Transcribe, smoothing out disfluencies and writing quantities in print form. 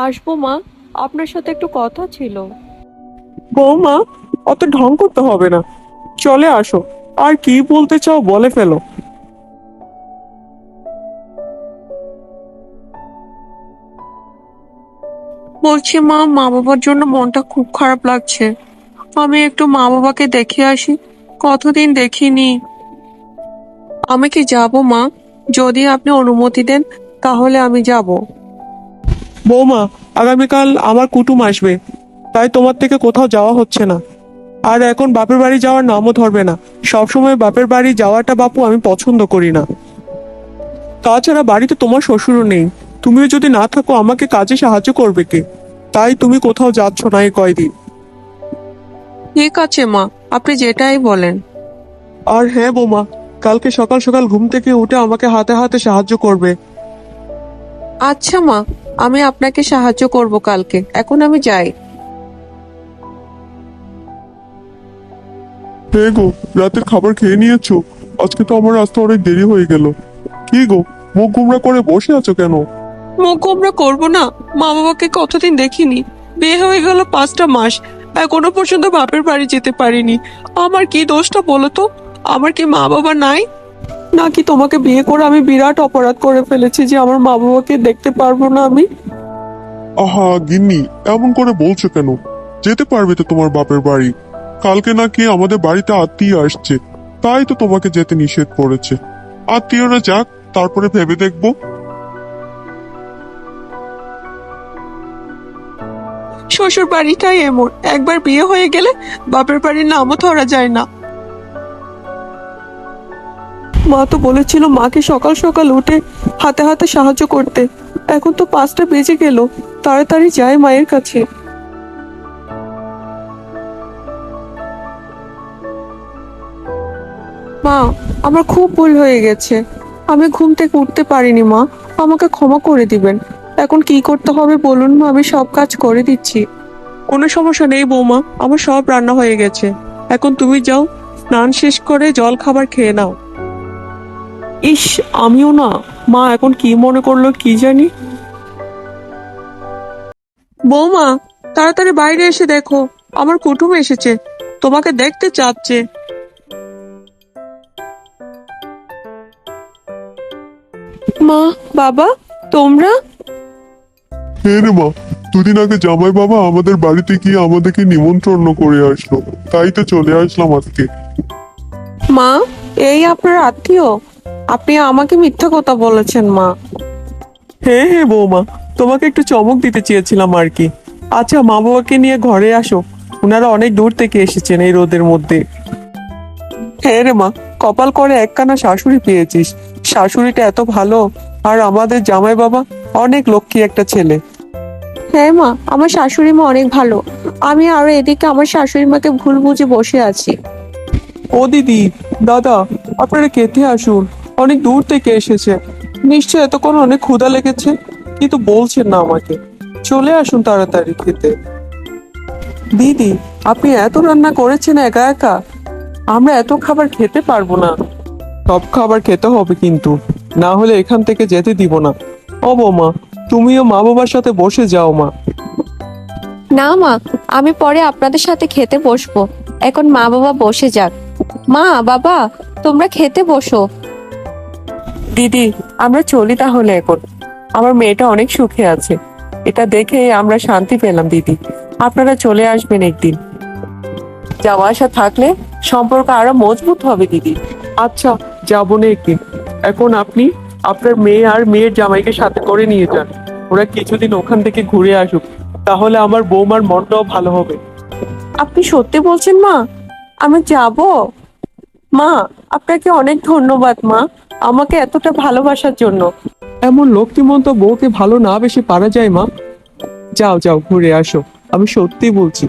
আসবো মা, আপনার সাথে একটু কথা ছিল। বৌমা, অত ঢং করতে হবে না, চলে আসো। আর কি বলতে চাও বলে ফেলো। বলছি মা, মা বাবার জন্য মনটা খুব খারাপ লাগছে। আমি একটু মা বাবাকে দেখে আসি, কতদিন দেখিনি। আমি কি যাব মা? যদি আপনি অনুমতি দেন তাহলে আমি যাব। বৌমা, আগামীকাল আমার কুটুম আসবে, তাই তোমার থেকে কোথাও যাওয়া হচ্ছে না। আর এখন বাপের বাড়ি যাওয়ার নামও ধরবে না। সবসময় বাপের বাড়ি যাওয়াটা বাপু আমি পছন্দ করি না। তাছাড়া বাড়িতে তোমার শ্বশুরও নেই, তুমিও যদি না থাকো আমাকে কাজে সাহায্য করবে কে? তাই তুমি কোথাও যাচ্ছ না এই কয়দিন। ঠিক আছে মা, আপনি যেটাই বলেন। আর হ্যাঁ বৌমা, কালকে সকাল সকাল ঘুম থেকে উঠে আমাকে হাতে হাতে সাহায্য করবে। আচ্ছা মা, আমি আপনাকে সাহায্য করব কালকে। এখন আমি যাই। হ্যাঁ গো, রাতের খাবার খেয়ে নিয়েছো? আজকে তো আমার আসতে অনেক দেরি হয়ে গেল। কি গো, মুখ গুমরা করে বসে আছো কেন? মুখ গোমরা করবো না? মা বাবাকে কতদিন দেখিনি। বিয়ে হয়ে গেল 5টা মাস, এখনো পর্যন্ত বাপের বাড়ি যেতে পারিনি। আমার কি দোষটা বলো তো? আমার কি মা বাবা নাই? নাকি তোমাকে বিয়ে করে আমি বিরাট অপরাধ করে ফেলেছি যে আমার মা বাবাকে দেখতে পারবো না আমি? আহা গিন্নি, এমন করে বলছো কেন? যেতে পারবে তো তোমার বাপের বাড়ি। কালকে নাকি আমাদের বাড়িতে আত্মীয় আসছে, তাই তো তোমাকে যেতে নিষেধ করেছে। আত্মীয়রা যাক, তারপরে ভেবে দেখবো। শ্বশুর বাড়িটাই এমন, একবার বিয়ে হয়ে গেলে বাপের বাড়ির নামও ধরা যায় না। মা তো বলেছিল মাকে সকাল সকাল উঠে হাতে হাতে সাহায্য করতে। এখন তো 5টা বেজে গেল, তাড়াতাড়ি যাই মায়ের কাছে। মা, আমার খুব ভুল হয়ে গেছে। আমি ঘুম থেকে উঠতে পারিনি মা, আমাকে ক্ষমা করে দিবেন। এখন কি করতে হবে বলুন মা, আমি সব কাজ করে দিচ্ছি। কোনো সমস্যা নেই বৌমা, আমার সব রান্না হয়ে গেছে। এখন তুমি যাও, স্নান শেষ করে জল খাবার খেয়ে নাও। ইস, আমিও না, মা এখন কি মনে করলো কি জানি। বৌমা, তাড়াতাড়ি বাইরে এসে দেখো, আমার কুটুম এসেছে, তোমাকে দেখতে চাচ্ছে। মা, বাবা, তোমরা? হ্যাঁ রে মা, দুদিন আগে জামাই বাবা আমাদের বাড়িতে গিয়ে আমাদেরকে নিমন্ত্রণ করে আসলো, তাই তো চলে আসলাম আজকে। মা, এই আপনার আত্মীয়? আপনি আমাকে মিথ্যা কথা বলেছেন মা। হ্যাঁ হ্যাঁ বৌমা, তোমাকে একটু চমক দিতে চেয়েছিলাম আর কি। আচ্ছা, মা বাবাকে নিয়ে ঘরে আসো, ওনারা অনেক দূর থেকে এসেছেন এই রোদের মধ্যে। হ্যাঁ রে মা, কপাল করে একখানা শাশুড়ি পেয়েছিস। শাশুড়িটা এত ভালো, আর আমাদের জামাই বাবা অনেক লক্ষ্মী একটা ছেলে। হ্যাঁ মা, আমার শাশুড়ি মা অনেক ভালো। আমি আরো এদিকে আমার শাশুড়ি মাকে ভুল বুঝে বসে আছি। ও দিদি, দাদা, আপনারা খেতে আসুন, অনেক দূর থেকে এসেছে। নিশ্চয় এতক্ষণ অনেক ক্ষুধা লেগেছে, কিন্তু বলছেন না আমাকে। চলে আসুন তাড়াতাড়ি খেতে। দিদি, আপনি এত রান্না করেছেন একা একা, আমরা এত খাবার খেতে পারবো না। সব খাবার খেতে হবে কিন্তু, না হলে এখান থেকে যেতে দিব না। ও বৌমা, তুমিও মা বাবার সাথে বসে যাও মা। না মা, আমি পরে আপনাদের সাথে খেতে বসবো। এখন মা বাবা বসে যাক। মা বাবা, তোমরা খেতে বসো। দিদি, আমরা চলি তাহলে এখন। আমার মেয়েটা অনেক সুখে আছে, এটা দেখে আমরা শান্তি পেলাম দিদি। আপনারা চলে আসবেন একদিন। যাওয়া আসা থাকলে সম্পর্ক আরো মজবুত হবে দিদি। আচ্ছা, যাবো না একদিন। এখন আপনি আপনার মেয়ে আর মেয়ের জামাইকে সাথে করে নিয়ে যান, ওরা কিছুদিন ওখান থেকে ঘুরে আসুক, তাহলে আমার বৌমার মনটাও ভালো হবে। আপনি সত্যি বলছেন মা? আমি যাব? মা, আপনাকে অনেক ধন্যবাদ মা, আমাকে এতটা ভালোবাসার জন্য। এমন লক্ষ্মীমন্ত বউকে ভালো না বেশি পারা যায় মা। যাও যাও, ঘুরে আসো, আমি সত্যি বলছি।